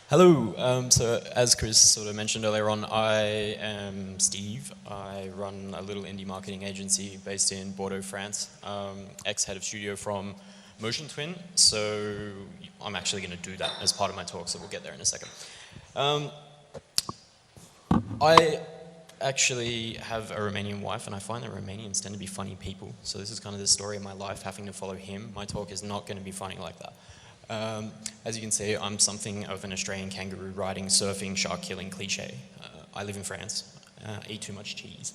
Hello. So as Chris sort of mentioned earlier on, I am Steve. I run a little indie marketing agency based in Bordeaux, France. Ex-head of studio from Motion Twin. So I'm actually going to do that as part of my talk, so we'll get there in a second. I actually have a Romanian wife, and I find that Romanians tend to be funny people. So this is kind of the story of my life, having to follow him. My talk is not going to be funny like that. As you can see, I'm something of an Australian kangaroo riding, surfing, shark killing cliche. I live in France, eat too much cheese.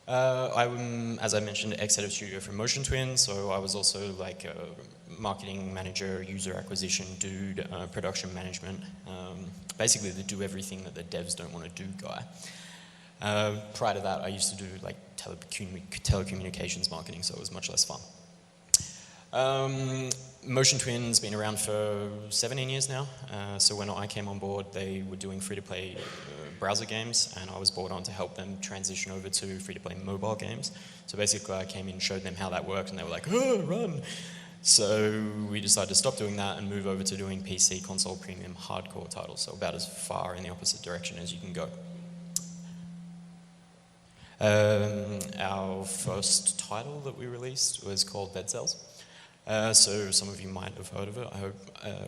I'm, as I mentioned, ex-head of studio from Motion Twin, so I was also like a marketing manager, user acquisition dude, production management, basically the do everything that the devs don't want to do guy. Prior to that, I used to do like telecommunications marketing, so it was much less fun. Motion Twin's been around for 17 years now. So when I came on board, they were doing free-to-play browser games, and I was brought on to help them transition over to free-to-play mobile games. So basically, I came in and showed them how that worked, and they were like, "Oh, run!" So we decided to stop doing that and move over to doing PC, console, premium, hardcore titles. So about as far in the opposite direction as you can go. Our first title that we released was called Dead Cells. So some of you might have heard of it. I hope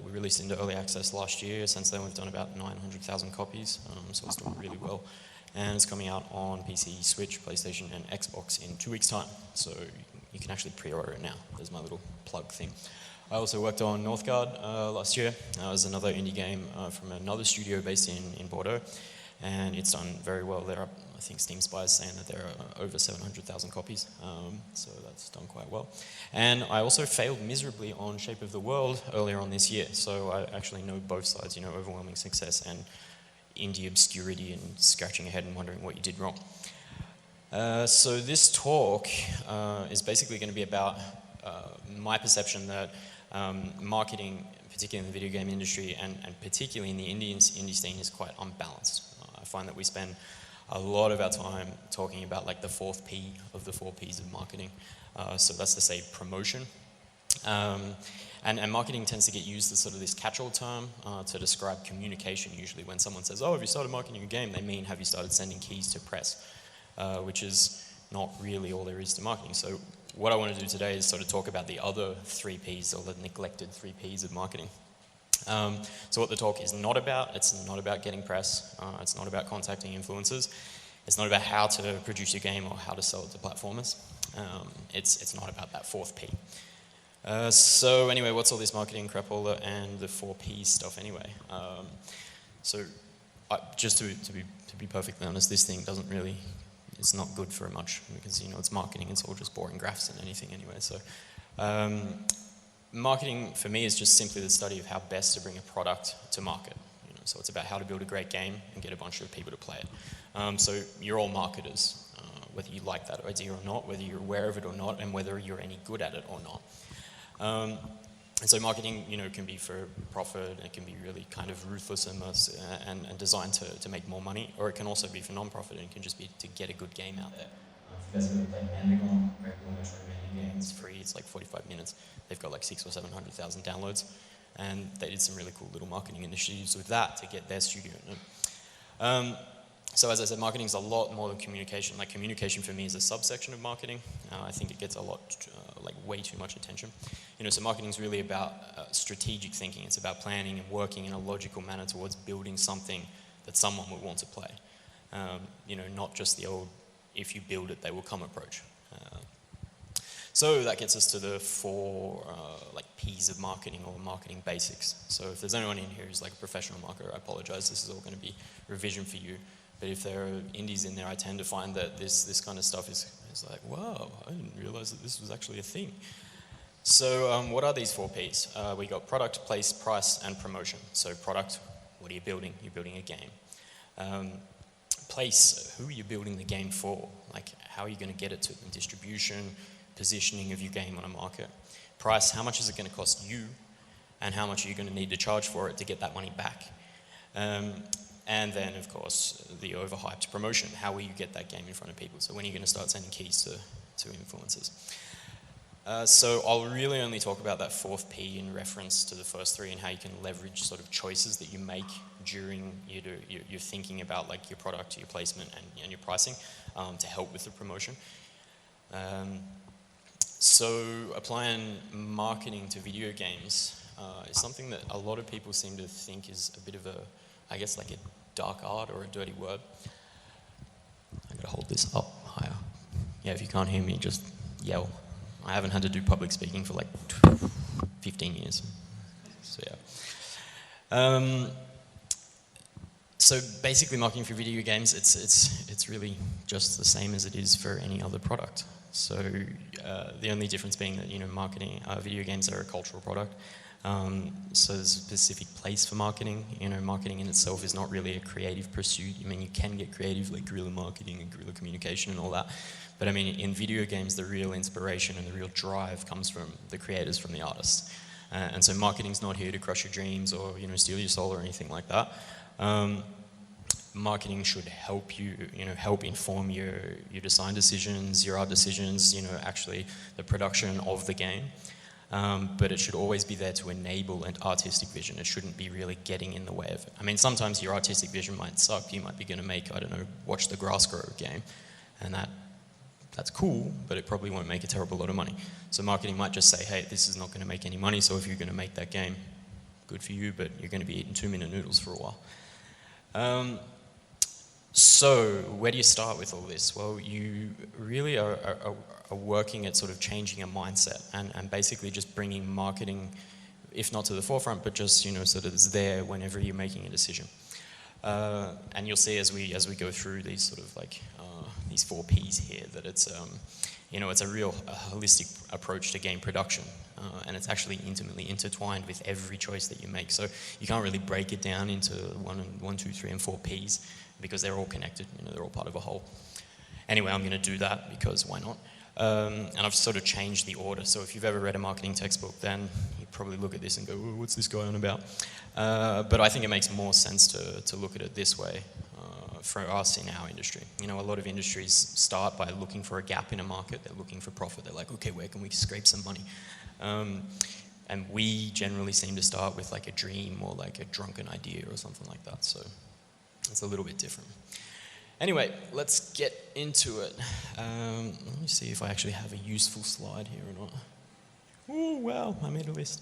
we released into early access last year. Since then we've done about 900,000 copies, so it's doing really well. And it's coming out on PC, Switch, PlayStation and Xbox in 2 weeks' time. So you can actually pre-order it now. There's my little plug thing. I also worked on Northgard last year. That was another indie game from another studio based in Bordeaux. And it's done very well. There are, I think Steam Spy is saying that there are over 700,000 copies, so that's done quite well. And I also failed miserably on Shape of the World earlier on this year, so I actually know both sides, you know, overwhelming success and indie obscurity and scratching your head and wondering what you did wrong. So this talk is basically going to be about my perception that marketing, particularly in the video game industry and particularly in the indie scene, is quite unbalanced. I find that we spend a lot of our time talking about like the fourth P of the 4 Ps of marketing. So that's to say promotion. And marketing tends to get used as sort of this catch-all term to describe communication usually. When someone says, oh, have you started marketing a game? They mean, have you started sending keys to press? Which is not really all there is to marketing. So what I want to do today is sort of talk about the other 3 Ps, or the neglected 3 Ps of marketing. So what the talk is not about, it's not about getting press, it's not about contacting influencers, it's not about how to produce your game or how to sell it to platformers. It's not about that 4th P. So anyway, what's all this marketing crapola and the 4 Ps stuff anyway? Just to be perfectly honest, this thing doesn't really, it's not good for much because, you know, it's marketing, it's all just boring graphs and anything anyway. So marketing for me is just simply the study of how best to bring a product to market. You know, so it's about how to build a great game and get a bunch of people to play it. So you're all marketers, whether you like that idea or not, whether you're aware of it or not, and whether you're any good at it or not. And so marketing, you know, can be for profit, it can be really kind of ruthless and designed to make more money, or it can also be for non-profit and it can just be to get a good game out there. If you guys ever played Mandagon, great little Romanian game, it's free, it's like 45 minutes. They've got like 600,000 or 700,000 downloads, and they did some really cool little marketing initiatives with that to get their studio. So as I said, marketing is a lot more than communication. Like communication for me is a subsection of marketing. I think it gets a lot, like way too much attention. You know, so marketing is really about strategic thinking. It's about planning and working in a logical manner towards building something that someone would want to play. You know, not just the old, if you build it, they will come approach. So that gets us to the 4 like Ps of marketing, or marketing basics. So if there's anyone in here who's like a professional marketer, I apologize, this is all going to be revision for you. But if there are indies in there, I tend to find that this kind of stuff is like, wow, I didn't realize that this was actually a thing. So what are these 4 Ps? We got product, place, price, and promotion. So product, what are you building? You're building a game. Place, who are you building the game for? Like, how are you going to get it to them? Distribution, positioning of your game on a market. Price, how much is it going to cost you? And how much are you going to need to charge for it to get that money back? And then, of course, the overhyped promotion. How will you get that game in front of people? So when are you going to start sending keys to influencers? So I'll really only talk about that fourth P in reference to the first three and how you can leverage sort of choices that you make during you're thinking about like your product, your placement, and your pricing to help with the promotion. So applying marketing to video games is something that a lot of people seem to think is a bit of a, I guess, like a dark art or a dirty word. I gotta hold this up higher. Yeah, if you can't hear me, just yell. I haven't had to do public speaking for like 15 years. So yeah. So basically, marketing for video games, it's really just the same as it is for any other product. So the only difference being that, you know, marketing, video games are a cultural product. So there's a specific place for marketing. You know, marketing in itself is not really a creative pursuit. I mean, you can get creative, like guerrilla marketing and guerrilla communication and all that. But I mean, in video games, the real inspiration and the real drive comes from the creators, from the artists. And so marketing's not here to crush your dreams or, you know, steal your soul or anything like that. Marketing should help you, you know, help inform your design decisions, your art decisions, you know, actually the production of the game. But it should always be there to enable an artistic vision. It shouldn't be really getting in the way of it. I mean, sometimes your artistic vision might suck. You might be going to make, I don't know, Watch the Grass Grow game, and that's cool, but it probably won't make a terrible lot of money. So marketing might just say, hey, this is not going to make any money, so if you're going to make that game, good for you, but you're going to be eating 2-minute noodles for a while. So where do you start with all this? Well, you really are working at sort of changing a mindset and basically just bringing marketing, if not to the forefront, but just, you know, sort of it's there whenever you're making a decision. And you'll see as we go through these sort of like these 4 Ps here that it's you know, it's a real holistic approach to game production, and it's actually intimately intertwined with every choice that you make. So you can't really break it down into 1, 2, 3, and 4 Ps because they're all connected. You know, they're all part of a whole. Anyway, I'm going to do that because why not? And I've sort of changed the order. So if you've ever read a marketing textbook, then you probably look at this and go, oh, what's this guy on about? But I think it makes more sense to look at it this way for us in our industry. You know, a lot of industries start by looking for a gap in a market. They're looking for profit. They're like, okay, where can we scrape some money? And we generally seem to start with like a dream or like a drunken idea or something like that. So it's a little bit different. Anyway, let's get into it. Let me see if I actually have a useful slide here or not. Oh, wow, I made a list.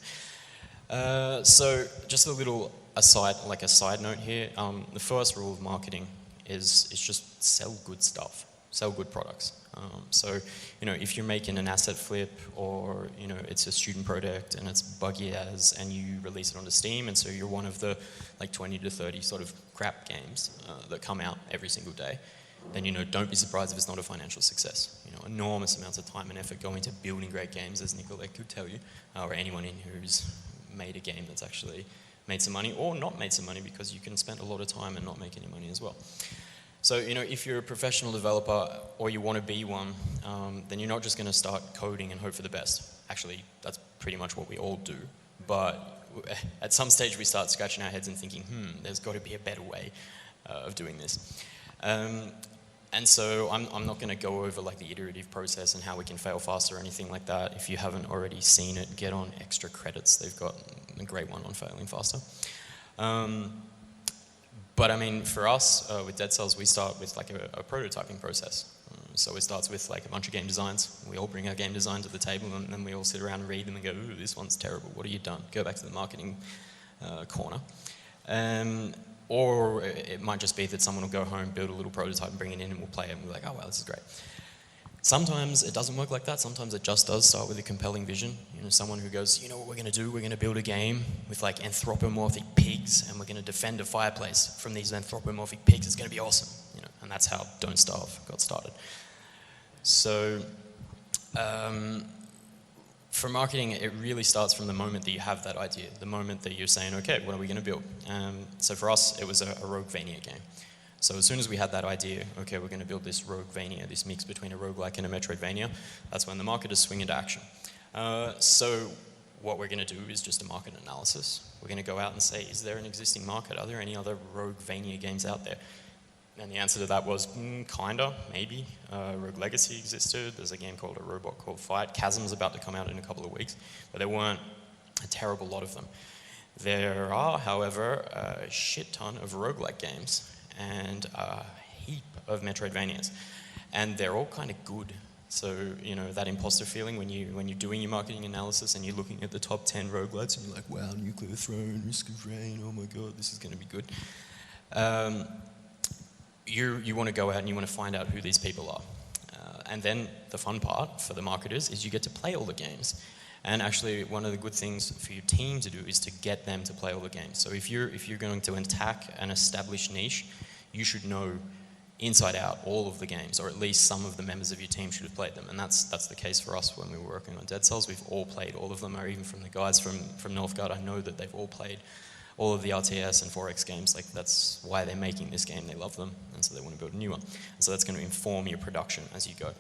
So just a little aside, like a side note here. The first rule of marketing is just sell good stuff, sell good products. So, you know, if you're making an asset flip or, you know, it's a student project and it's buggy as and you release it onto Steam, and so you're one of the like 20 to 30 sort of crap games that come out every single day, then, you know, don't be surprised if it's not a financial success. You know, enormous amounts of time and effort go into building great games, as Nicolette could tell you, or anyone in who's made a game that's actually made some money or not made some money, because you can spend a lot of time and not make any money as well. So, you know, if you're a professional developer or you want to be one, then you're not just going to start coding and hope for the best. Actually, that's pretty much what we all do. But at some stage we start scratching our heads and thinking, there's got to be a better way of doing this. And so I'm not going to go over like the iterative process and how we can fail faster or anything like that. If you haven't already seen it, get on Extra Credits. They've got a great one on failing faster. But I mean, for us, with Dead Cells, we start with like a prototyping process. So it starts with like a bunch of game designs. We all bring our game design to the table, and then we all sit around and read them and go, ooh, this one's terrible. What have you done? Go back to the marketing corner. Or it might just be that someone will go home, build a little prototype and bring it in, and we'll play it, and we're like, oh, wow, this is great. Sometimes it doesn't work like that. Sometimes it just does start with a compelling vision. You know, someone who goes, you know what we're going to do? We're going to build a game with like anthropomorphic pigs, and we're going to defend a fireplace from these anthropomorphic pigs. It's going to be awesome. You know, and that's how Don't Starve got started. So for marketing, it really starts from the moment that you have that idea, the moment that you're saying, okay, what are we going to build? So for us, it was a rogue-vania game. So as soon as we had that idea, okay, we're going to build this rogue-vania, this mix between a roguelike and a Metroidvania, that's when the marketers swing into action. So what we're going to do is just a market analysis. We're going to go out and say, is there an existing market? Are there any other rogue-vania games out there? And the answer to that was, kinda, maybe. Rogue Legacy existed. There's a game called A Robot Called Fight. Chasm's about to come out in a couple of weeks, but there weren't a terrible lot of them. There are, however, a shit ton of roguelike games and a heap of Metroidvanias, and they're all kind of good. So, you know, that imposter feeling when you're doing your marketing analysis and you're looking at the top 10 roguelites and you're like, wow, Nuclear Throne, Risk of Rain, oh my god, this is going to be good. You want to go out and you want to find out who these people are. And then the fun part for the marketers is you get to play all the games. And actually, one of the good things for your team to do is to get them to play all the games. So if you're going to attack an established niche, you should know inside out all of the games, or at least some of the members of your team should have played them. And that's the case for us when we were working on Dead Cells. We've all played all of them, or even from the guys from Northgard, I know that they've all played all of the RTS and 4X games. Like, that's why they're making this game. They love them, and so they want to build a new one. And so that's going to inform your production as you go.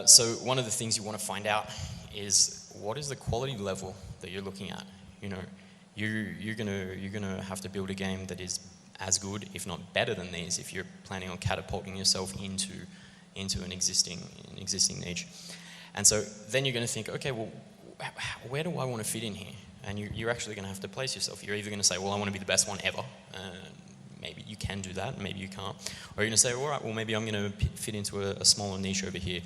So one of the things you want to find out is, what is the quality level that you're looking at? You know, you're gonna have to build a game that is as good, if not better than these, if you're planning on catapulting yourself into an existing niche. And so then you're going to think, okay, well, where do I want to fit in here? And you're actually going to have to place yourself. You're either going to say, well, I want to be the best one ever. Maybe you can do that, maybe you can't. Or you're going to say, all right, well, maybe I'm going to fit into a smaller niche over here.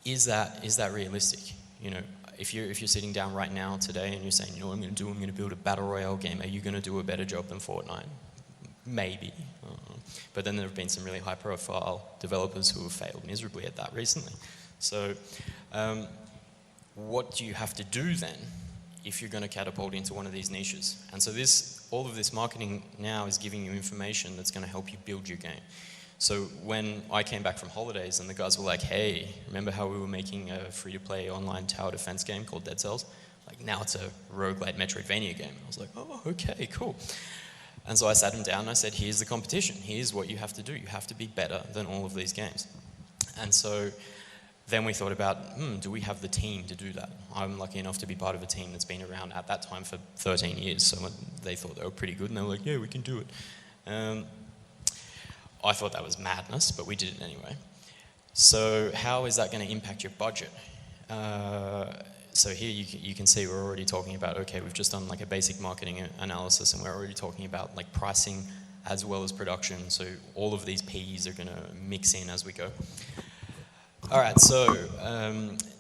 Is that realistic? You know, if you're sitting down right now today and you're saying, you know what I'm going to do? I'm going to build a battle royale game. Are you going to do a better job than Fortnite? Maybe. But then there have been some really high-profile developers who have failed miserably at that recently. So what do you have to do then if you're going to catapult into one of these niches? And so all of this marketing now is giving you information that's going to help you build your game. So when I came back from holidays and the guys were like, hey, remember how we were making a free-to-play online tower defense game called Dead Cells? Like, now it's a roguelite Metroidvania game. I was like, oh, okay, cool. And so I sat him down and I said, here's the competition. Here's what you have to do. You have to be better than all of these games. And so then we thought about, do we have the team to do that? I'm lucky enough to be part of a team that's been around at that time for 13 years. So they thought they were pretty good and they were like, yeah, we can do it. I thought that was madness, but we did it anyway. So how is that going to impact your budget? So here you can see we're already talking about, okay, we've just done like a basic marketing analysis and we're already talking about like pricing as well as production. So all of these P's are going to mix in as we go. All right, so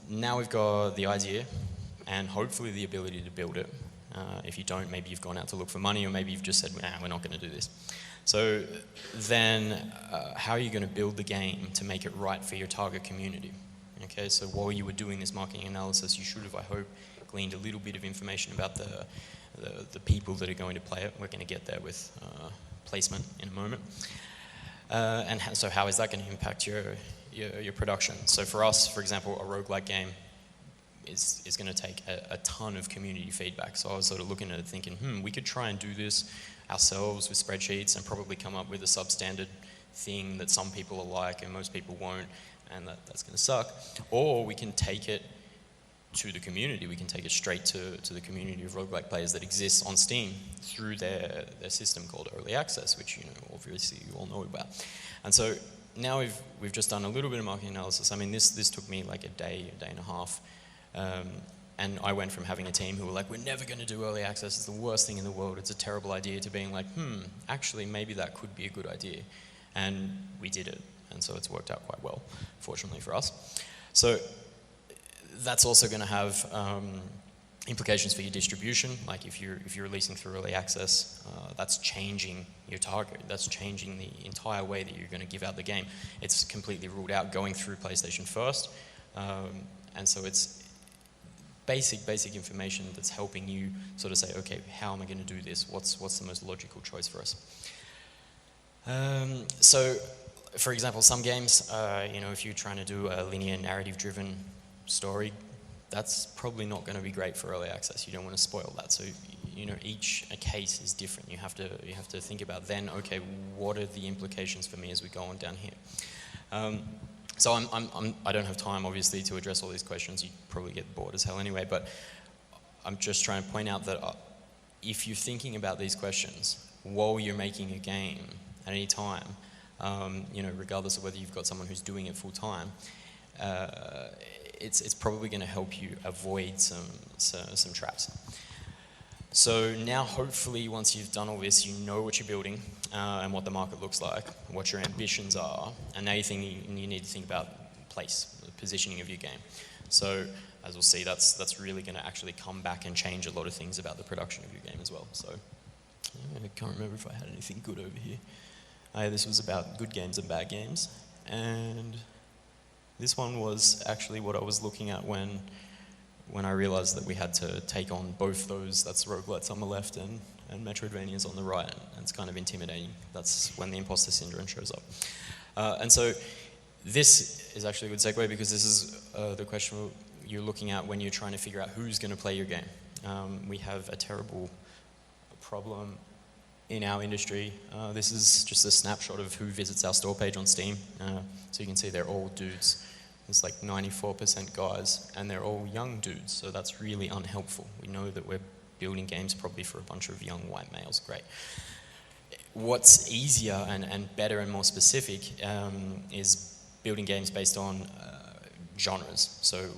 now we've got the idea and hopefully the ability to build it. If you don't, maybe you've gone out to look for money, or maybe you've just said, nah, we're not going to do this. So then how are you going to build the game to make it right for your target community? Okay, so while you were doing this marketing analysis, you should have, I hope, gleaned a little bit of information about the people that are going to play it. We're going to get there with placement in a moment. And so how is that going to impact your production? So for us, for example, a roguelike game is going to take a ton of community feedback. So I was sort of looking at it thinking, we could try and do this ourselves with spreadsheets and probably come up with a substandard thing that some people will like and most people won't, and that's going to suck. Or we can take it to the community. We can take it straight to the community of roguelike players that exists on Steam through their system called Early Access, which obviously you all know about. And so now we've just done a little bit of marketing analysis. I mean, this took me like a day and a half. And I went from having a team who were like, we're never going to do early access, it's the worst thing in the world, it's a terrible idea, to being like, actually maybe that could be a good idea. And we did it, and so it's worked out quite well, fortunately for us. So that's also going to have implications for your distribution. Like if you're releasing through early access, that's changing your target, that's changing the entire way that you're going to give out the game. It's completely ruled out going through PlayStation first, and so it's basic information that's helping you sort of say, okay, how am I going to do this? What's the most logical choice for us? So, for example, some games, if you're trying to do a linear narrative-driven story, that's probably not going to be great for early access. You don't want to spoil that. So, each case is different. You have to think about then, okay, what are the implications for me as we go on down here? So I don't have time, obviously, to address all these questions. You'd probably get bored as hell anyway, but I'm just trying to point out that if you're thinking about these questions while you're making a game, at any time, regardless of whether you've got someone who's doing it full time, it's probably going to help you avoid some traps. So now, hopefully, once you've done all this, you know what you're building and what the market looks like, what your ambitions are, and now you need to think about place, the positioning of your game. So, as we'll see, that's really going to actually come back and change a lot of things about the production of your game as well. So, I can't remember if I had anything good over here. This was about good games and bad games, and this one was actually what I was looking at when I realized that we had to take on both those. That's roguelites on the left and Metroidvanias on the right, and it's kind of intimidating. That's when the imposter syndrome shows up. And so this is actually a good segue, because this is the question you're looking at when you're trying to figure out who's going to play your game. We have a terrible problem in our industry. This is just a snapshot of who visits our store page on Steam. So you can see they're all dudes. It's like 94% guys, and they're all young dudes, so that's really unhelpful. We know that we're building games probably for a bunch of young white males. Great. What's easier and better and more specific is building games based on genres. So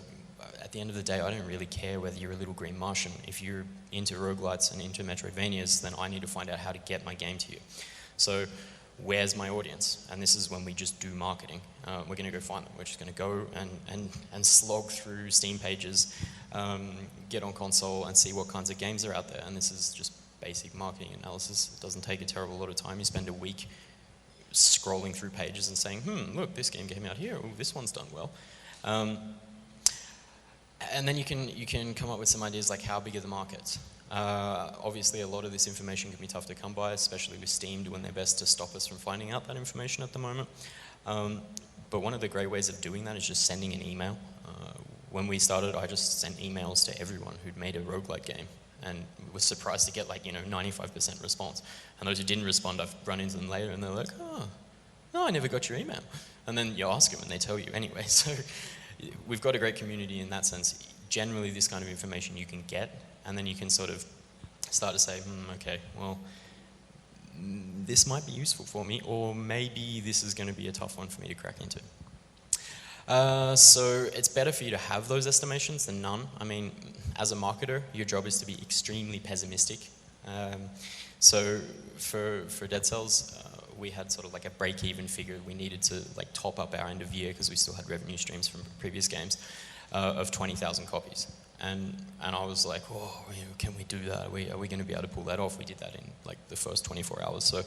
at the end of the day, I don't really care whether you're a little green Martian. If you're into roguelites and into Metroidvanias, then I need to find out how to get my game to you. So where's my audience? And this is when we just do marketing. We're going to go find them. We're just going to go and slog through Steam pages, get on console and see what kinds of games are out there. And this is just basic marketing analysis. It doesn't take a terrible lot of time. You spend a week scrolling through pages and saying, look, this game came out here. Oh, this one's done well. And then you can come up with some ideas like how big are the markets. Obviously, a lot of this information can be tough to come by, especially with Steam doing their best to stop us from finding out that information at the moment. But one of the great ways of doing that is just sending an email. When we started, I just sent emails to everyone who'd made a roguelite game, and was surprised to get 95% response. And those who didn't respond, I've run into them later, and they're like, oh, no, I never got your email. And then you ask them, and they tell you anyway. So we've got a great community in that sense. Generally, this kind of information you can get, and then you can sort of start to say, okay, well, this might be useful for me, or maybe this is going to be a tough one for me to crack into. So it's better for you to have those estimations than none. I mean, as a marketer, your job is to be extremely pessimistic. So for Dead Cells, we had sort of like a break-even figure. We needed to top up our end of year, because we still had revenue streams from previous games, of 20,000 copies. And I was like, oh, can we do that? Are we going to be able to pull that off? We did that in the first 24 hours, so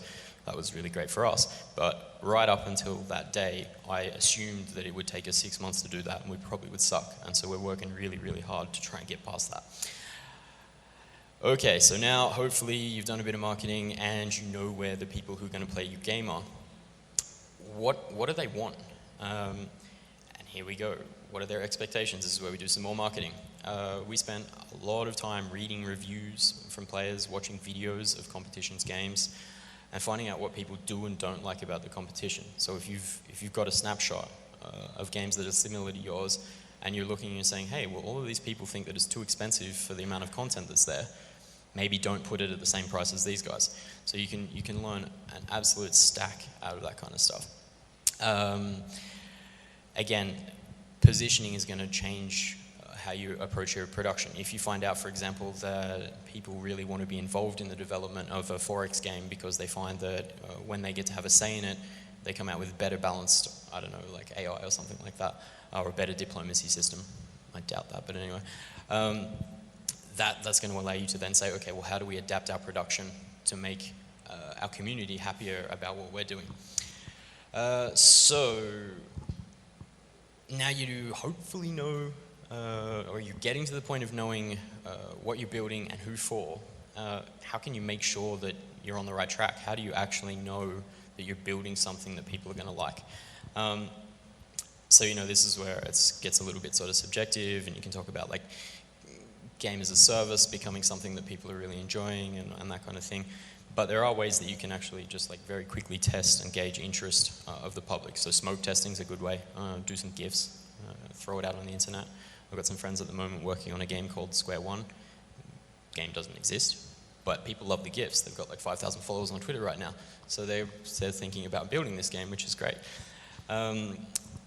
that was really great for us. But right up until that day, I assumed that it would take us 6 months to do that, and we probably would suck. And so we're working really, really hard to try and get past that. Okay, so now hopefully you've done a bit of marketing and you know where the people who are going to play your game are. What do they want? And here we go. What are their expectations? This is where we do some more marketing. We spent a lot of time reading reviews from players, watching videos of competitions games, and finding out what people do and don't like about the competition. So if you've got a snapshot of games that are similar to yours, and you're looking and you're saying, hey, well, all of these people think that it's too expensive for the amount of content that's there, maybe don't put it at the same price as these guys. So you can learn an absolute stack out of that kind of stuff. Again, positioning is going to change how you approach your production. If you find out, for example, that people really want to be involved in the development of a 4X game because they find that when they get to have a say in it, they come out with better balanced, I don't know, like AI or something like that, or a better diplomacy system. I doubt that, but anyway. That's going to allow you to then say, okay, well, how do we adapt our production to make our community happier about what we're doing? So now you do hopefully know, or you're getting to the point of knowing what you're building and who for. How can you make sure that you're on the right track? How do you actually know that you're building something that people are going to like? So, this is where it gets a little bit sort of subjective, and you can talk about game as a service becoming something that people are really enjoying and that kind of thing. But there are ways that you can actually just very quickly test and gauge interest of the public. So smoke testing is a good way. Do some GIFs, throw it out on the internet. I've got some friends at the moment working on a game called Square One. Game doesn't exist, but people love the GIFs. They've got like 5,000 followers on Twitter right now. So they're thinking about building this game, which is great.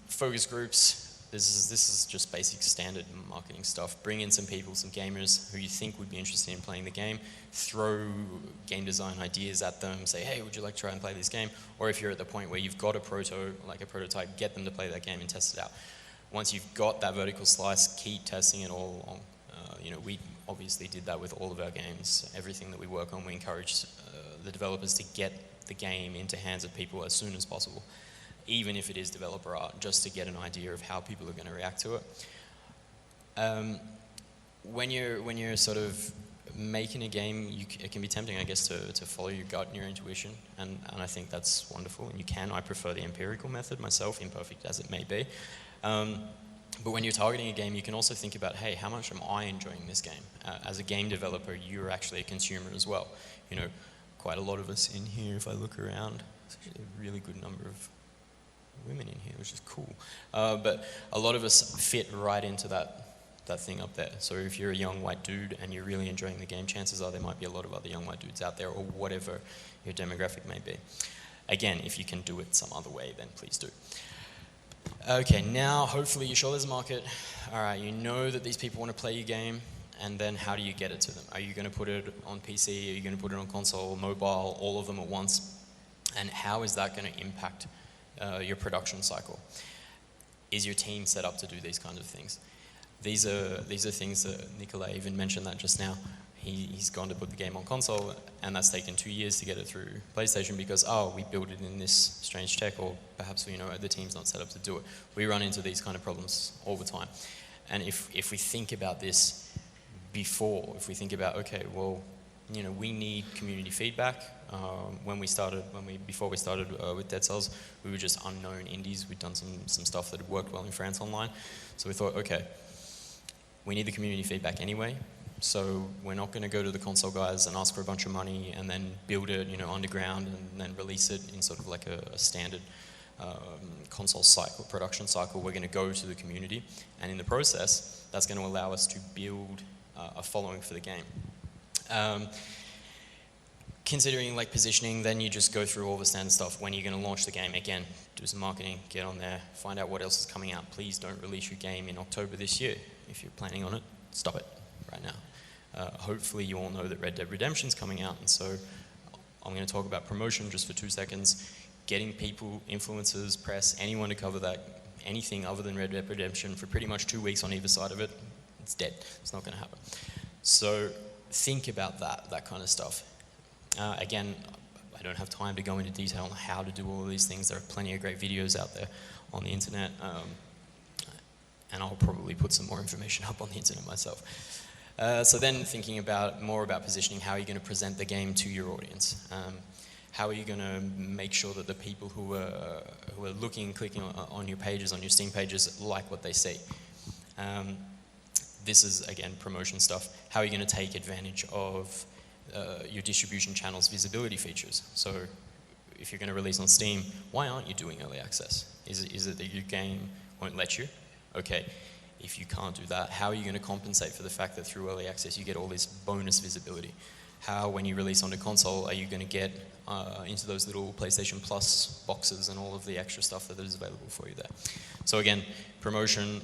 Focus groups. This is just basic standard marketing stuff. Bring in some people, some gamers who you think would be interested in playing the game. Throw game design ideas at them. Say, hey, would you like to try and play this game? Or if you're at the point where you've got a prototype, get them to play that game and test it out. Once you've got that vertical slice, keep testing it all along. We obviously did that with all of our games. Everything that we work on, we encourage the developers to get the game into hands of people as soon as possible, even if it is developer art, just to get an idea of how people are going to react to it. When you're sort of making a game, it can be tempting, I guess, to follow your gut and your intuition, and I think that's wonderful, and you can. I prefer the empirical method myself, imperfect as it may be. But when you're targeting a game, you can also think about, hey, how much am I enjoying this game? As a game developer, you're actually a consumer as well. Quite a lot of us in here, if I look around, there's actually a really good number of women in here, which is cool. But a lot of us fit right into that thing up there. So if you're a young white dude and you're really enjoying the game, chances are there might be a lot of other young white dudes out there, or whatever your demographic may be. Again, if you can do it some other way, then please do. Okay, now hopefully you're sure there's a market. All right, you know that these people want to play your game, and then how do you get it to them? Are you going to put it on PC? Are you going to put it on console, mobile, all of them at once? And how is that going to impact your production cycle? Is your team set up to do these kinds of things? These are things that Nikolai even mentioned that just now. He's gone to put the game on console, and that's taken 2 years to get it through PlayStation because, we built it in this strange tech, or perhaps the team's not set up to do it. We run into these kind of problems all the time. And if we think about this if we think about, okay, well, we need community feedback. Before we started with Dead Cells, we were just unknown indies. We'd done some stuff that had worked well in France online. So we thought, okay, we need the community feedback anyway. So we're not going to go to the console guys and ask for a bunch of money and then build it, underground and then release it in sort of like a standard console cycle, production cycle. We're going to go to the community, and in the process, that's going to allow us to build a following for the game. Considering like positioning, then you just go through all the standard stuff. When you're going to launch the game, again, do some marketing, get on there, find out what else is coming out. Please don't release your game in October this year. If you're planning on it, stop it right now. Hopefully you all know that Red Dead Redemption's coming out, and so I'm going to talk about promotion just for 2 seconds. Getting people, influencers, press, anyone to cover that, anything other than Red Dead Redemption for pretty much 2 weeks on either side of it, it's dead. It's not going to happen. So think about that kind of stuff. Again, I don't have time to go into detail on how to do all of these things. There are plenty of great videos out there on the internet, and I'll probably put some more information up on the internet myself. So then thinking more about positioning, how are you going to present the game to your audience? How are you going to make sure that the people who are looking, clicking on your pages, on your Steam pages, like what they see? This is, again, promotion stuff. How are you going to take advantage of your distribution channel's visibility features? So if you're going to release on Steam, why aren't you doing early access? Is it that your game won't let you? Okay. If you can't do that, how are you going to compensate for the fact that through early access you get all this bonus visibility? How, when you release onto console, are you going to get into those little PlayStation Plus boxes and all of the extra stuff that is available for you there? So again, promotion,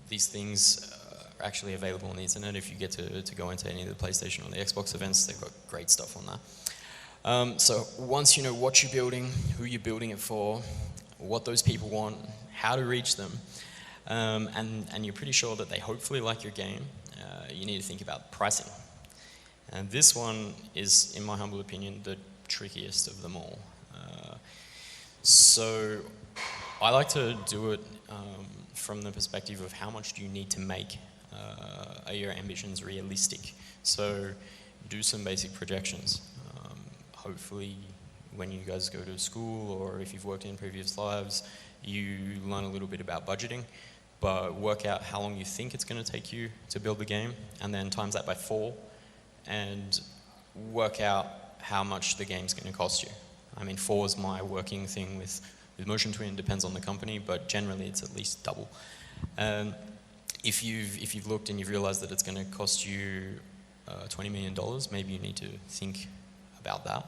these things are actually available on the internet. If you get to go into any of the PlayStation or the Xbox events, they've got great stuff on that. So once you know what you're building, who you're building it for, what those people want, how to reach them, and you're pretty sure that they hopefully like your game, you need to think about pricing. And this one is, in my humble opinion, the trickiest of them all. So I like to do it from the perspective of how much do you need to make are your ambitions realistic. So do some basic projections. Hopefully when you guys go to school, or if you've worked in previous lives, you learn a little bit about budgeting. But work out how long you think it's going to take you to build the game, and then times that by 4, and work out how much the game's going to cost you. I mean, 4 is my working thing with Motion Twin, depends on the company, but generally it's at least double. If you've looked and you've realized that it's going to cost you $20 million, maybe you need to think about that.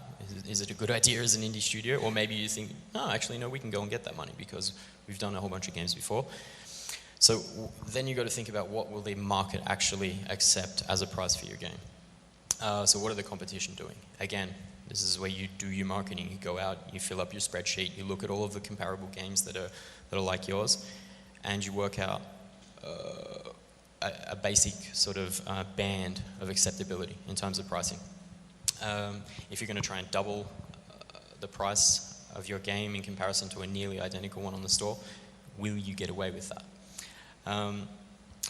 Is it a good idea as an indie studio? Or maybe you think, no, actually, no, we can go and get that money because we've done a whole bunch of games before. So then you've got to think about what will the market actually accept as a price for your game. So what are the competition doing? Again, this is where you do your marketing. You go out, you fill up your spreadsheet, you look at all of the comparable games that are like yours, and you work out a basic sort of band of acceptability in terms of pricing. If you're going to try and double the price of your game in comparison to a nearly identical one on the store, will you get away with that?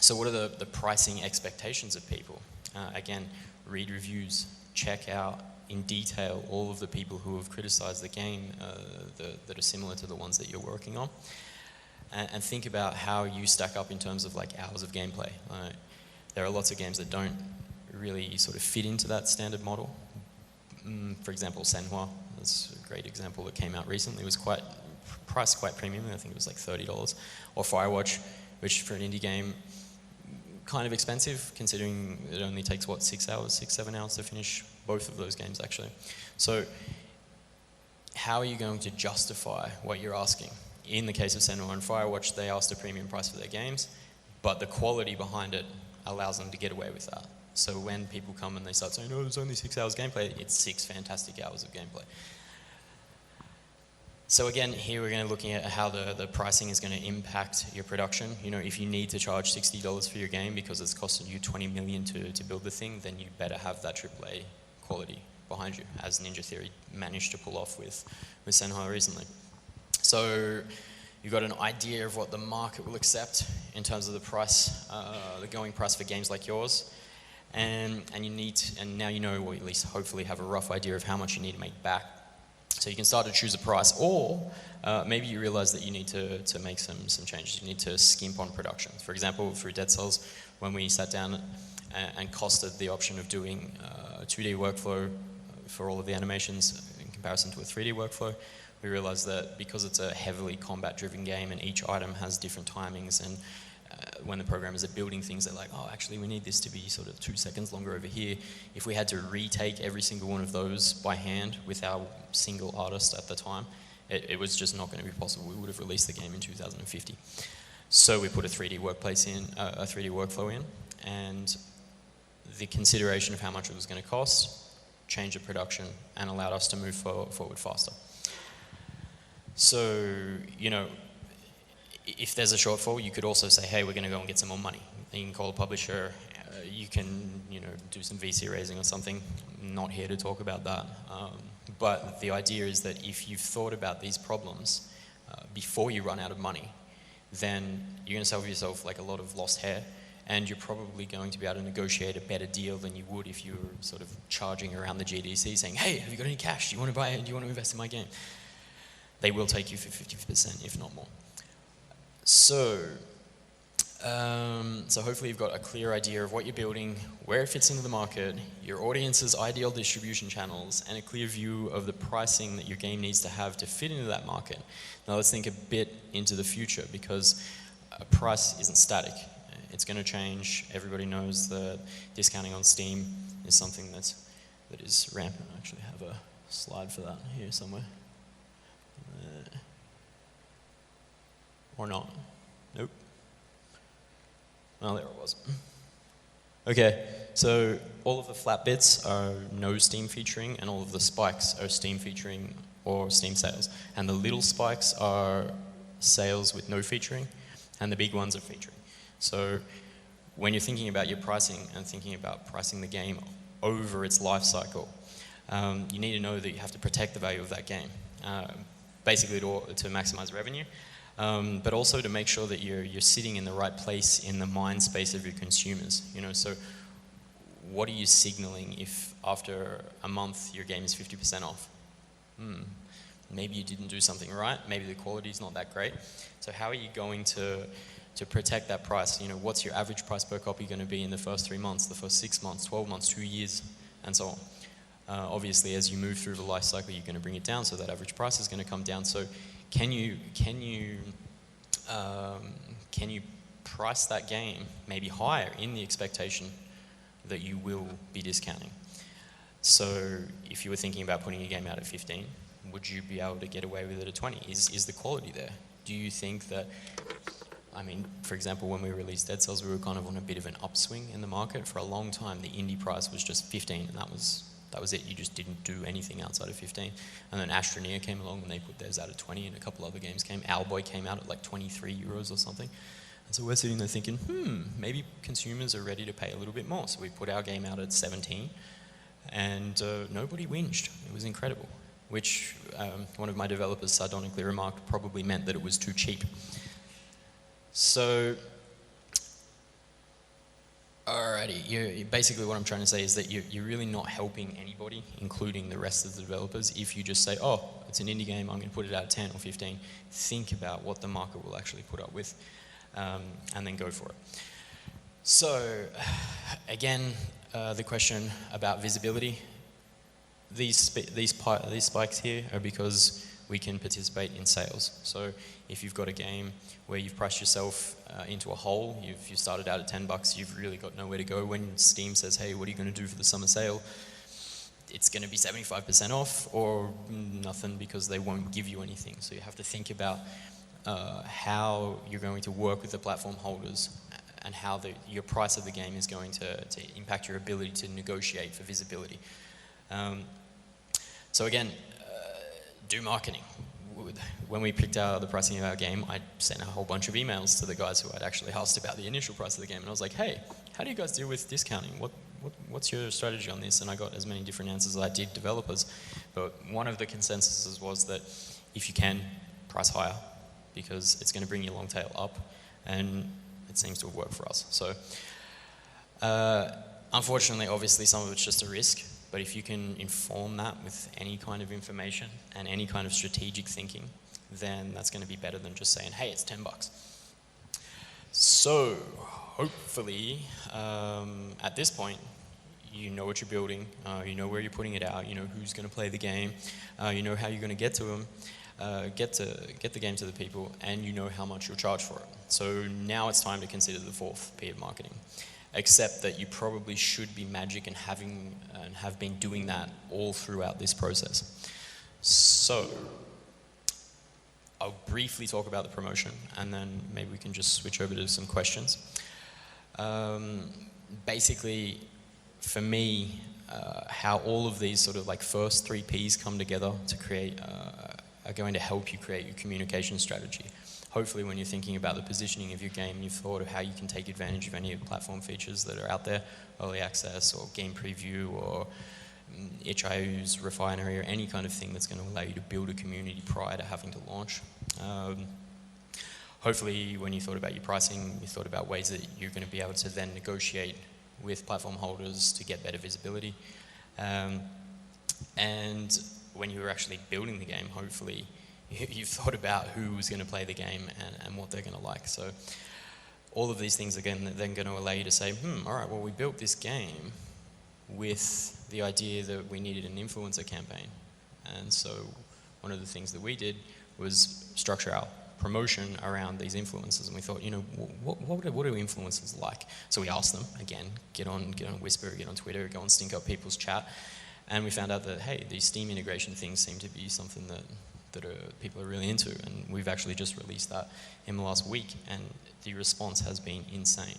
So what are the pricing expectations of people? Again, read reviews, check out in detail all of the people who have criticized the game that are similar to the ones that you're working on. And think about how you stack up in terms of like hours of gameplay. There are lots of games that don't really sort of fit into that standard model. For example, Senhua, that's a great example that came out recently. It was priced quite premium. I think it was like $30. Or Firewatch, which for an indie game, kind of expensive, considering it only takes, what, 6 hours, 7 hours to finish both of those games, actually. So how are you going to justify what you're asking? In the case of Senhua and Firewatch, they asked a premium price for their games, but the quality behind it allows them to get away with that. So when people come and they start saying, oh, there's only 6 hours gameplay, it's 6 fantastic hours of gameplay. So again, here we're going to be looking at how the pricing is going to impact your production. You know, if you need to charge $60 for your game because it's costing you $20 million to build the thing, then you better have that AAA quality behind you, as Ninja Theory managed to pull off with Senhua recently. So you've got an idea of what the market will accept in terms of the price, the going price for games like yours, and now you know, or at least hopefully have a rough idea of how much you need to make back. So you can start to choose a price, or maybe you realize that you need to make some changes. You need to skimp on production. For example, through Dead Cells, when we sat down and costed the option of doing a 2D workflow for all of the animations in comparison to a 3D workflow, we realized that because it's a heavily combat-driven game and each item has different timings, and when the programmers are building things, they're like, oh, actually, we need this to be sort of 2 seconds longer over here. If we had to retake every single one of those by hand with our single artist at the time, it was just not going to be possible. We would have released the game in 2050. So we put a 3D workflow in, and the consideration of how much it was going to cost changed the production and allowed us to move forward faster. So, you know, if there's a shortfall, you could also say, hey, we're going to go and get some more money. You can call a publisher, you can, you know, do some VC raising or something. I'm not here to talk about that. But the idea is that if you've thought about these problems before you run out of money, then you're going to save yourself like a lot of lost hair, and you're probably going to be able to negotiate a better deal than you would if you were sort of charging around the GDC saying, hey, have you got any cash? Do you want to buy it? Do you want to invest in my game? They will take you for 50%, if not more. So hopefully you've got a clear idea of what you're building, where it fits into the market, your audience's ideal distribution channels, and a clear view of the pricing that your game needs to have to fit into that market. Now let's think a bit into the future, because a price isn't static. It's going to change. Everybody knows that discounting on Steam is something that is rampant. I actually have a slide for that here somewhere. Or not. Nope. Oh, there it was. Okay, so all of the flat bits are no Steam featuring, and all of the spikes are Steam featuring or Steam sales. And the little spikes are sales with no featuring, and the big ones are featuring. So when you're thinking about your pricing and thinking about pricing the game over its life cycle, you need to know that you have to protect the value of that game, basically to maximize revenue. But also to make sure that you're sitting in the right place in the mind space of your consumers. You know, so what are you signaling if after a month your game is 50% off? Maybe you didn't do something right. Maybe the quality is not that great. So how are you going to protect that price? You know, what's your average price per copy going to be in the first 3 months, the first 6 months, 12 months, 2 years, and so on? Obviously, as you move through the life cycle, you're going to bring it down, so that average price is going to come down. So can you price that game maybe higher in the expectation that you will be discounting. So if you were thinking about putting a game out at 15, would you be able to get away with it at 20? Is the quality there? Do you think that, I mean, for example, when we released Dead Cells, we were kind of on a bit of an upswing in the market. For a long time, the indie price was just 15, and that was it. You just didn't do anything outside of 15. And then Astroneer came along and they put theirs out at 20, and a couple other games came. Owlboy came out at like 23 euros or something. And so we're sitting there thinking, maybe consumers are ready to pay a little bit more. So we put our game out at 17, and nobody whinged. It was incredible, which one of my developers sardonically remarked probably meant that it was too cheap. So, alrighty, basically what I'm trying to say is that you're really not helping anybody, including the rest of the developers, if you just say, oh, it's an indie game, I'm going to put it out at 10 or 15. Think about what the market will actually put up with, and then go for it. So, again, the question about visibility. These spikes here are because we can participate in sales. So if you've got a game where you've priced yourself into a hole, you started out at $10, you've really got nowhere to go. When Steam says, hey, what are you going to do for the summer sale? It's going to be 75% off or nothing, because they won't give you anything. So you have to think about how you're going to work with the platform holders and how your price of the game is going to impact your ability to negotiate for visibility. So again, do marketing. When we picked out the pricing of our game, I sent a whole bunch of emails to the guys who I'd actually asked about the initial price of the game, and I was like, hey, how do you guys deal with discounting? What's your strategy on this? And I got as many different answers as I did developers. But one of the consensuses was that if you can, price higher, because it's going to bring your long tail up, and it seems to have worked for us. So unfortunately, obviously, some of it's just a risk. But if you can inform that with any kind of information and any kind of strategic thinking, then that's going to be better than just saying, hey, it's $10. So hopefully, at this point, you know what you're building, you know where you're putting it out, you know who's going to play the game, you know how you're going to get to them, get the game to the people, and you know how much you'll charge for it. So now it's time to consider the fourth P of marketing. Except that you probably should be magic and have been doing that all throughout this process. So I'll briefly talk about the promotion, and then maybe we can just switch over to some questions. Basically, for me, how all of these sort of like first three Ps come together to create are going to help you create your communication strategy. Hopefully when you're thinking about the positioning of your game, you've thought of how you can take advantage of any of the platform features that are out there, early access or game preview or itch.io's refinery or any kind of thing that's going to allow you to build a community prior to having to launch. Hopefully when you thought about your pricing, you thought about ways that you're going to be able to then negotiate with platform holders to get better visibility. And when you were actually building the game, hopefully you've thought about who's going to play the game and what they're going to like. So all of these things are then going to allow you to say, all right, well, we built this game with the idea that we needed an influencer campaign. And so one of the things that we did was structure our promotion around these influencers. And we thought, you know, what do influencers like? So we asked them, again, get on Whisper, get on Twitter, go and stink up people's chat. And we found out that, hey, these Steam integration things seem to be something that people are really into, and we've actually just released that in the last week, and the response has been insane.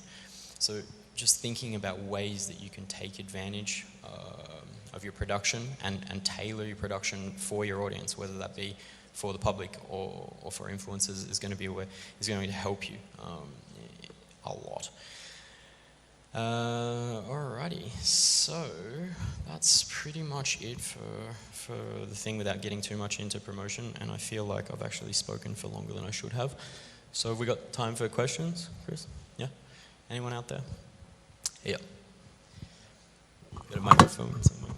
So just thinking about ways that you can take advantage of your production and tailor your production for your audience, whether that be for the public or for influencers, is going to help you a lot. Alrighty, so that's pretty much it for the thing without getting too much into promotion, and I feel like I've actually spoken for longer than I should have. So have we got time for questions, Chris? Yeah? Anyone out there? Yeah. Got a microphone somewhere.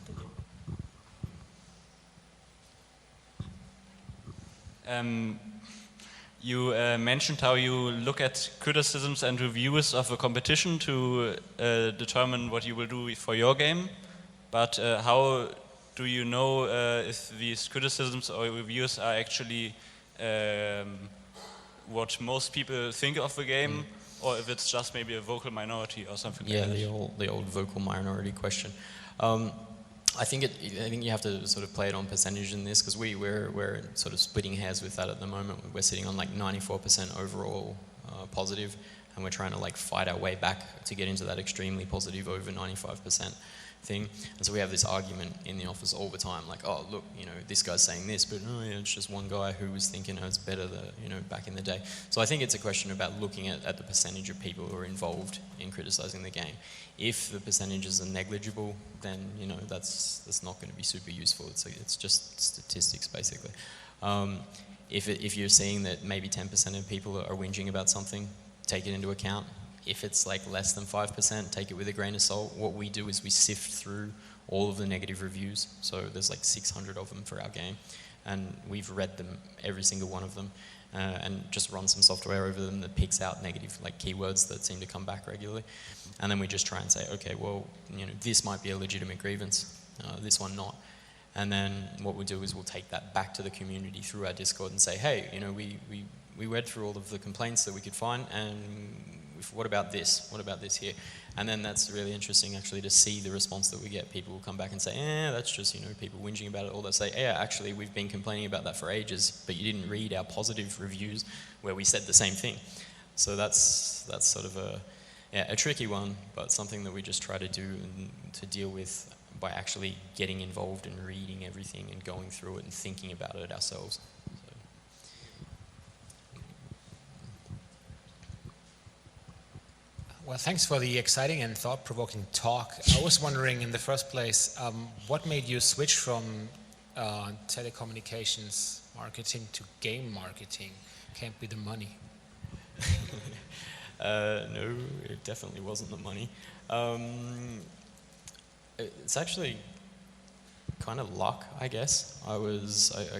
You mentioned how you look at criticisms and reviews of a competition to determine what you will do for your game, but how do you know if these criticisms or reviews are actually what most people think of the game, or if it's just maybe a vocal minority or something Yeah, like that. the old vocal minority question. I think you have to sort of play it on percentage in this, because we're sort of splitting hairs with that at the moment. We're sitting on like 94% overall positive, and we're trying to like fight our way back to get into that extremely positive over 95% thing. And so we have this argument in the office all the time, like, oh look, you know, this guy's saying this, but no, yeah, it's just one guy who was thinking it's better, back in the day. So I think it's a question about looking at the percentage of people who are involved in criticizing the game. If the percentages are negligible, then that's not going to be super useful. It's just statistics basically. If you're seeing that maybe 10% of people are whinging about something, take it into account. If it's like less than 5%, take it with a grain of salt. What we do is we sift through all of the negative reviews. So there's like 600 of them for our game, and we've read them, every single one of them, and just run some software over them that picks out negative like keywords that seem to come back regularly. And then we just try and say, okay, well, this might be a legitimate grievance, this one not. And then what we'll do is we'll take that back to the community through our Discord and say, hey, we read through all of the complaints that we could find, and what about this? What about this here? And then that's really interesting actually to see the response that we get. People will come back and say, that's just, people whinging about it. Or they'll say, yeah, actually we've been complaining about that for ages, but you didn't read our positive reviews where we said the same thing. So that's sort of a tricky one, but something that we just try to do and to deal with by actually getting involved and reading everything and going through it and thinking about it ourselves. Well, thanks for the exciting and thought-provoking talk. I was wondering, in the first place, what made you switch from telecommunications marketing to game marketing? Can't be the money. No, it definitely wasn't the money. It's actually kind of luck, I guess. I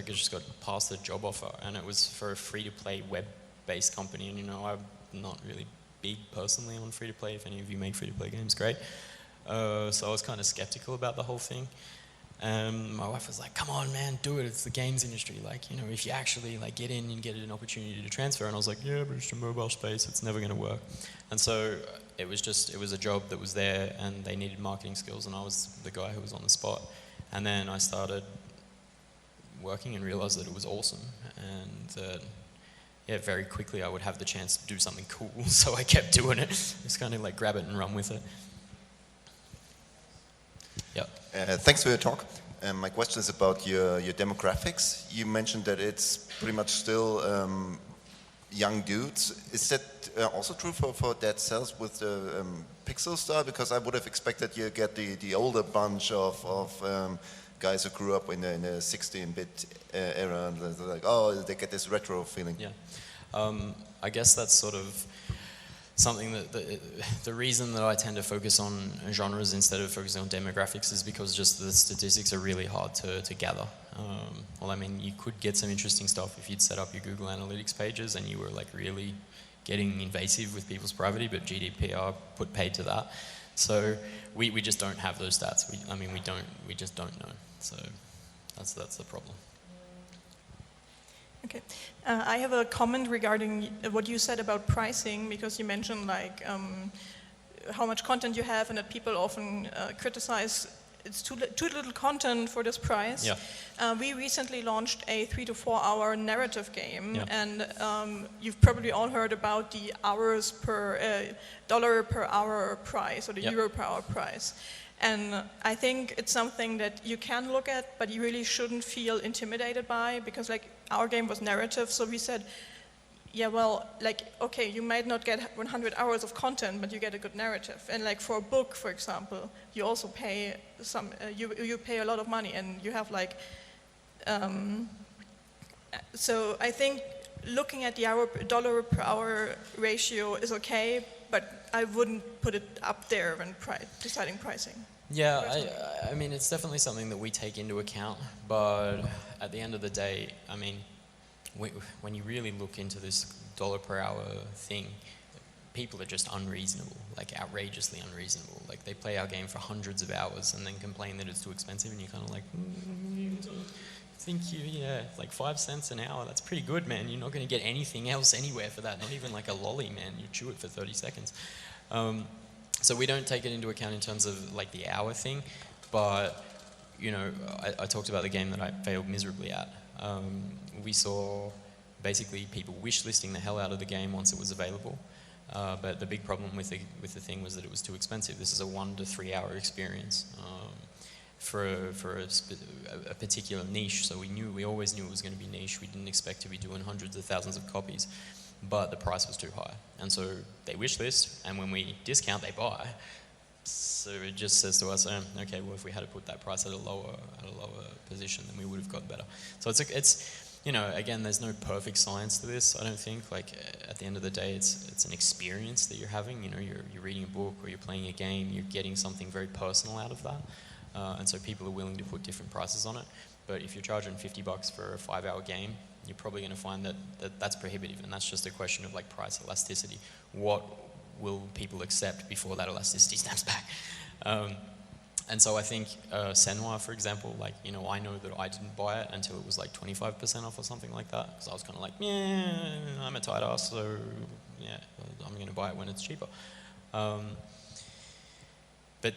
just got past a job offer, and it was for a free-to-play web-based company, and I'm not really big personally on free-to-play. If any of you make free-to-play games, great. So I was kind of skeptical about the whole thing. My wife was like, come on man, do it, it's the games industry, if you actually get in and get an opportunity to transfer. And I was like, yeah, but it's a mobile space, it's never going to work. And so it was a job that was there, and they needed marketing skills, and I was the guy who was on the spot. And then I started working and realized that it was awesome, and very quickly I would have the chance to do something cool, so I kept doing it. Just kind of grab it and run with it. Yep. Thanks for your talk. My question is about your demographics. You mentioned that it's pretty much still young dudes. Is that also true for Dead Cells with the pixel style? Because I would have expected you get the older bunch of guys who grew up in the 16-bit era, and they're like, oh, they get this retro feeling. Yeah. I guess that's sort of something that the reason that I tend to focus on genres instead of focusing on demographics is because just the statistics are really hard to gather. Well, I mean, you could get some interesting stuff if you'd set up your Google Analytics pages and you were really getting invasive with people's privacy, but GDPR put paid to that. So we just don't have those stats. We just don't know. So that's the problem. Okay. I have a comment regarding what you said about pricing, because you mentioned how much content you have, and that people often criticize it's too little content for this price. Yeah. We recently launched a 3 to 4 hour narrative game, yeah. and you've probably all heard about the hours per dollar per hour price, or the yeah. euro per hour price. And I think it's something that you can look at, but you really shouldn't feel intimidated by, because our game was narrative, so we said, yeah, well, okay, you might not get 100 hours of content, but you get a good narrative. And for a book, for example, you also pay you pay a lot of money, and you have so I think looking at the dollar per hour ratio is okay, but I wouldn't put it up there when deciding pricing. Yeah, I mean, it's definitely something that we take into account, but at the end of the day, I mean, when you really look into this dollar per hour thing, people are just unreasonable, outrageously unreasonable. They play our game for hundreds of hours and then complain that it's too expensive, and you're kind of think like 5 cents an hour, that's pretty good, man. You're not going to get anything else anywhere for that, not even like a lolly, man. You chew it for 30 seconds. So we don't take it into account in terms of like the hour thing, but I talked about the game that I failed miserably at. We saw basically people wish listing the hell out of the game once it was available, but the big problem with the thing was that it was too expensive. This is a 1 to 3 hour experience for a particular niche, so we always knew it was going to be niche. We didn't expect to be doing hundreds of thousands of copies, but the price was too high, and so they wish list, and when we discount, they buy. So it just says to us, okay, well, if we had to put that price at a lower position, then we would have got better. So it's again, there's no perfect science to this. I don't think. Like at the end of the day, it's an experience that you're having. You're reading a book or you're playing a game. You're getting something very personal out of that, and so people are willing to put different prices on it. But if you're charging $50 for a 5-hour game, you're probably going to find that's prohibitive, and that's just a question of like price elasticity. What will people accept before that elasticity snaps back? And so I think Senwa, for example, like, I know that I didn't buy it until it was like 25% off or something like that, because I was kind of like, yeah, I'm a tight ass, so yeah, I'm going to buy it when it's cheaper. But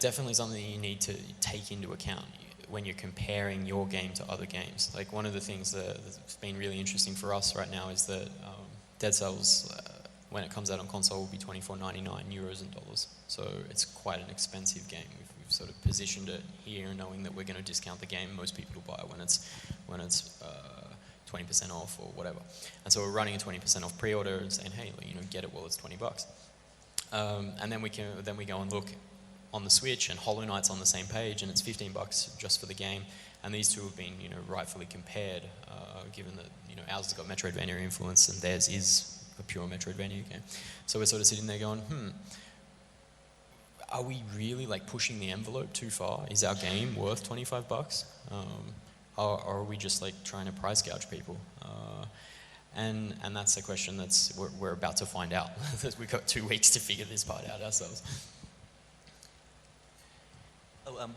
definitely something you need to take into account when you're comparing your game to other games. Like one of the things that's been really interesting for us right now is that Dead Cells, when it comes out on console, will be €24.99 and dollars. So it's quite an expensive game. We've sort of positioned it here, knowing that we're going to discount the game. Most people will buy it when it's 20% off or whatever. And so we're running a 20% off pre-order and saying, hey, get it while it's $20. And then we go and look on the Switch, and Hollow Knight's on the same page, and it's $15 just for the game. And these two have been, rightfully compared, given that ours has got Metroidvania influence and theirs is a pure Metroidvania game. So we're sort of sitting there going, are we really like pushing the envelope too far? Is our game worth $25? Or are we just like trying to price gouge people? And that's a question we're about to find out. We've got 2 weeks to figure this part out ourselves.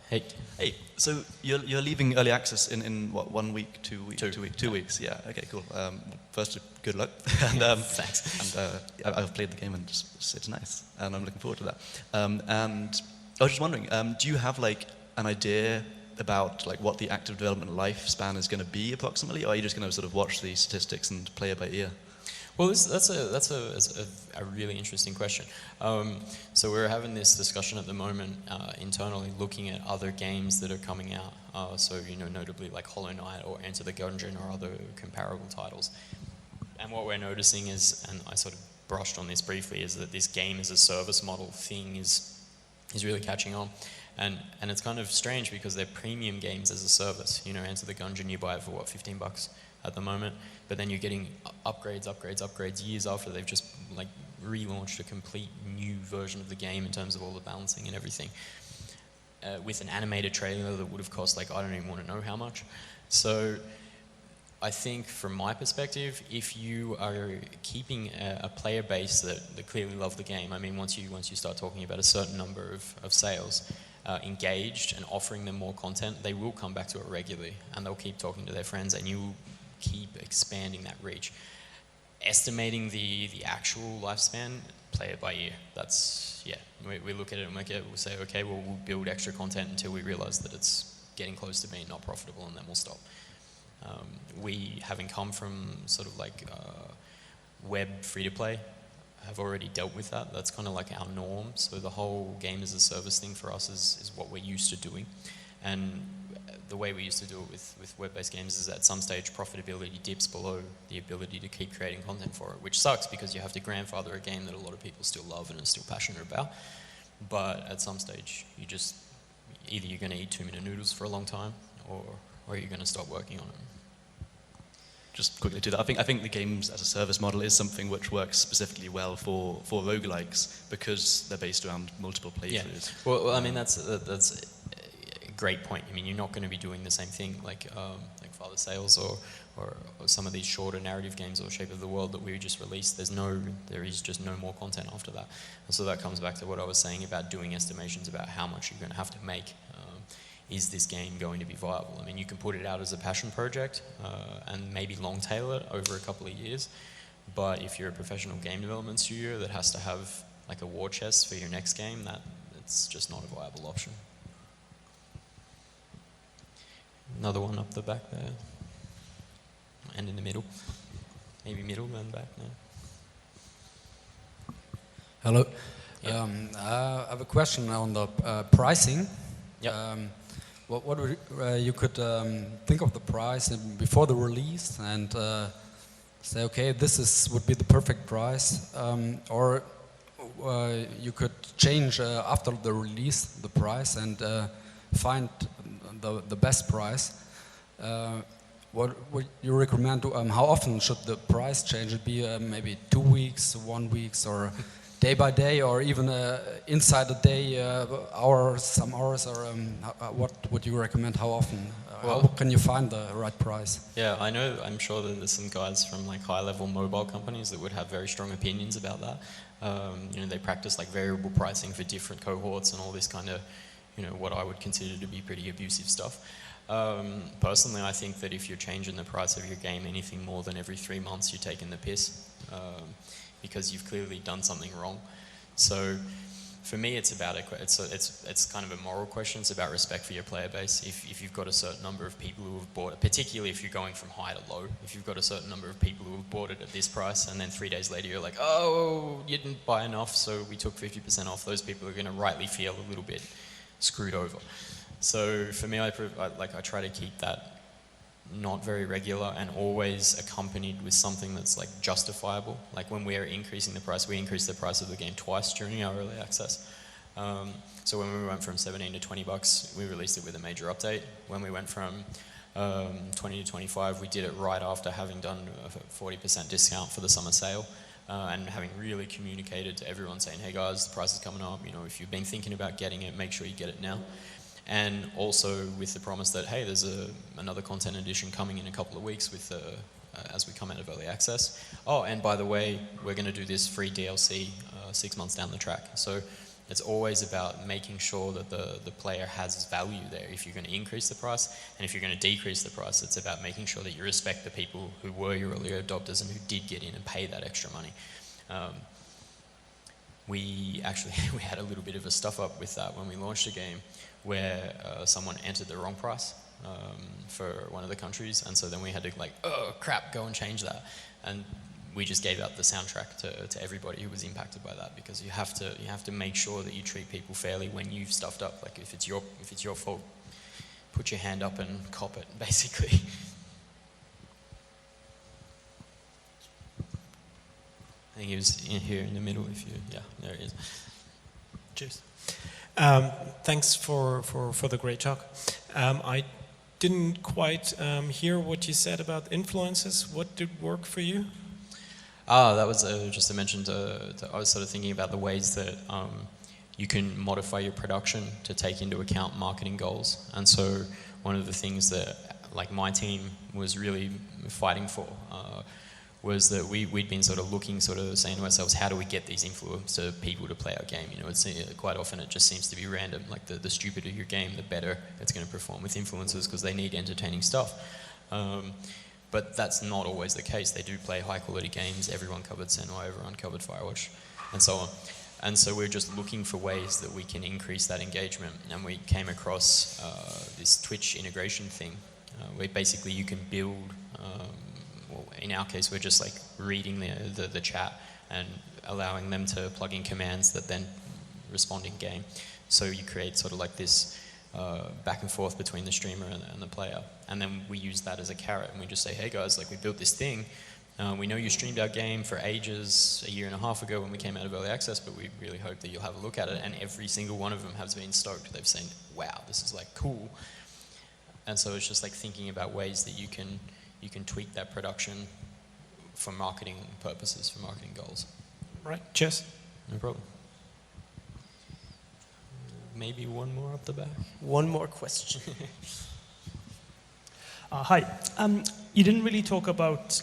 Hey. So you're leaving early access in what, 1 week, 2 weeks? 2 weeks. Yeah. Okay. Cool. First, good luck. And Thanks. And I've played the game and it's nice, and I'm looking forward to that. And I was just wondering, do you have like an idea about like what the active development lifespan is going to be approximately, or are you just going to sort of watch the statistics and play it by ear? Well, that's a really interesting question. So we're having this discussion at the moment internally, looking at other games that are coming out. So notably like Hollow Knight or Enter the Gungeon or other comparable titles. And what we're noticing is, and I sort of brushed on this briefly, is that this game as a service model thing is really catching on. And it's kind of strange because they're premium games as a service. Enter the Gungeon, you buy it for what, $15 at the moment, but then you're getting upgrades years after they've just like relaunched a complete new version of the game in terms of all the balancing and everything, with an animated trailer that would have cost like, I don't even want to know how much. So I think from my perspective, if you are keeping a player base that clearly love the game, I mean, once you start talking about a certain number of sales, engaged and offering them more content, they will come back to it regularly, and they'll keep talking to their friends, and you keep expanding that reach. Estimating the actual lifespan, play it by ear. That's, yeah, we look at it and we'll say, okay, well, we'll build extra content until we realize that it's getting close to being not profitable, and then we'll stop. We, having come from sort of like web free-to-play, have already dealt with that. That's kind of like our norm. So the whole game as a service thing for us is what we're used to doing. And the way we used to do it with web-based games is at some stage profitability dips below the ability to keep creating content for it, which sucks because you have to grandfather a game that a lot of people still love and are still passionate about. But at some stage, either you're going to eat 2-minute noodles for a long time, or you're going to stop working on it. Just quickly to that, I think the games as a service model is something which works specifically well for roguelikes because they're based around multiple playthroughs. Yeah. Well, I mean that's a great point. I mean, you're not going to be doing the same thing like Father Sales or some of these shorter narrative games or Shape of the World that we just released. There is just no more content after that, and so that comes back to what I was saying about doing estimations about how much you're going to have to make is this game going to be viable? I mean, you can put it out as a passion project and maybe long tail it over a couple of years, but if you're a professional game development studio that has to have like a war chest for your next game, it's just not a viable option. Another one up the back there, and in the middle, maybe middle and back there. Hello. Yeah. I have a question on the pricing. Yeah. What you could think of the price before the release and say, okay, would be the perfect price, or you could change after the release the price and find the best price. What would you recommend? How often should the price change? It be maybe 2 weeks, 1 week, or day by day, or even inside a day, some hours, or what would you recommend? How often? How can you find the right price? Yeah, I'm sure that there's some guys from like high-level mobile companies that would have very strong opinions about that. They practice like variable pricing for different cohorts and all this kind of, what I would consider to be pretty abusive stuff. Personally, I think that if you're changing the price of your game anything more than every 3 months, you're taking the piss, because you've clearly done something wrong. So for me, it's about it's kind of a moral question. It's about respect for your player base. If you've got a certain number of people who have bought it, particularly if you're going from high to low, if you've got a certain number of people who have bought it at this price, and then 3 days later you're like, oh, you didn't buy enough, so we took 50% off, those people are going to rightly feel a little bit screwed over. So for me, I try to keep that not very regular and always accompanied with something that's like justifiable. Like when we are increasing the price, we increased the price of the game twice during our early access. So when we went from 17 to 20 bucks, we released it with a major update. When we went from 20 to 25, we did it right after having done a 40% discount for the summer sale. And having really communicated to everyone saying, hey guys, the price is coming up, if you've been thinking about getting it, make sure you get it now. And also with the promise that, hey, there's another content edition coming in a couple of weeks with as we come out of early access. Oh, and by the way, we're going to do this free DLC 6 months down the track. So it's always about making sure that the player has value there. If you're going to increase the price, and if you're going to decrease the price, it's about making sure that you respect the people who were your early adopters and who did get in and pay that extra money. We had a little bit of a stuff up with that when we launched the game, where someone entered the wrong price for one of the countries, and so then we had to oh crap, go and change that. And we just gave out the soundtrack to everybody who was impacted by that, because you have to make sure that you treat people fairly when you've stuffed up. Like if it's your fault, put your hand up and cop it, basically. I think he was in here in the middle. There he is. Cheers. Thanks for the great talk. I didn't quite hear what you said about influences. What did work for you? That was just to mention. I was sort of thinking about the ways that you can modify your production to take into account marketing goals. And so one of the things that my team was really fighting for was that we'd been sort of looking, sort of saying to ourselves, how do we get these influencer people to play our game? It's quite often it just seems to be random. Like the stupider your game, the better it's going to perform with influencers, because they need entertaining stuff. But that's not always the case. They do play high quality games. Everyone covered Senua, everyone covered Firewatch, and so on. And so we're just looking for ways that we can increase that engagement. And we came across this Twitch integration thing, where basically you can build, in our case, we're just reading the chat and allowing them to plug in commands that then respond in game. So you create sort of this back and forth between the streamer and the player. And then we use that as a carrot, and we just say, hey guys, we built this thing. We know you streamed our game for ages, 1.5 years ago when we came out of early access, but we really hope that you'll have a look at it. And every single one of them has been stoked. They've said, wow, this is cool. And so it's just thinking about ways that you can tweak that production for marketing purposes, for marketing goals. Right, cheers. No problem. Maybe one more up the back. One more question. Hi. You didn't really talk about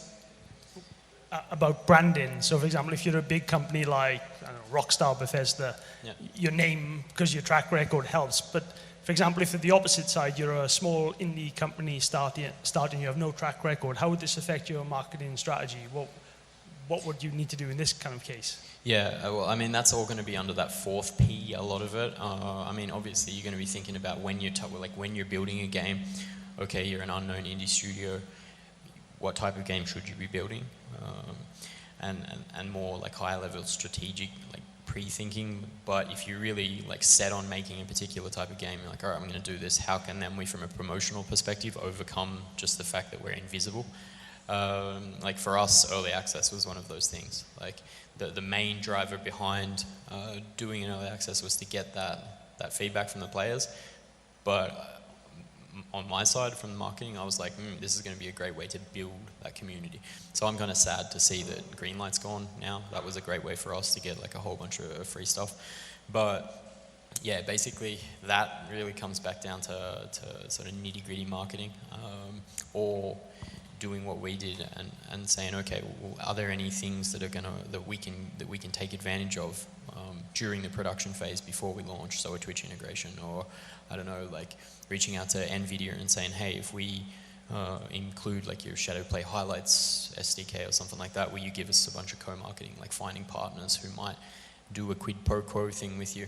branding. So, for example, if you're a big company like Rockstar, Bethesda, yeah. Your name, because your track record helps. But For example, if at the opposite side you're a small indie company starting, you have no track record, how would this affect your marketing strategy? What would you need to do in this kind of case? Yeah, well, I mean, that's all going to be under that fourth P, a lot of it. I mean, obviously, you're going to be thinking about when you're building a game, okay, you're an unknown indie studio, what type of game should you be building? And more like higher level strategic, like pre-thinking. But if you're really like set on making a particular type of game, you're like, all right, I'm going to do this. How can then we, from a promotional perspective, overcome just the fact that we're invisible? Like for us, early access was one of those things. Like the main driver behind doing an early access was to get that feedback from the players. But on my side, from the marketing, I was like, this is going to be a great way to build that community. So I'm kind of sad to see that Greenlight's gone now. That was a great way for us to get like a whole bunch of free stuff. But yeah, basically that really comes back down to sort of nitty-gritty marketing, or doing what we did and saying, okay, well, are there any things that we can take advantage of during the production phase before we launch? So a Twitch integration, or I don't know, like reaching out to NVIDIA and saying, hey, if we include like your Shadowplay highlights SDK or something like that, will you give us a bunch of co-marketing, like finding partners who might do a quid pro quo thing with you?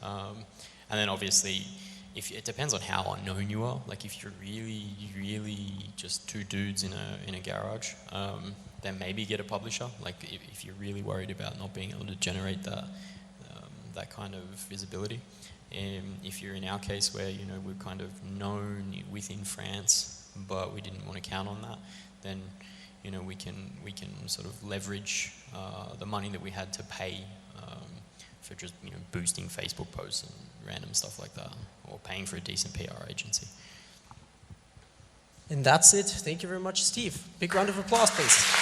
And then obviously, if it depends on how unknown you are. Like if you're really just two dudes in a garage, then maybe get a publisher. Like if you're really worried about not being able to generate that kind of visibility. If you're in our case where we're kind of known within France, but we didn't want to count on that, then we can sort of leverage the money that we had to pay for just boosting Facebook posts and random stuff like that, or paying for a decent PR agency. And that's it. Thank you very much, Steve. Big round of applause, please.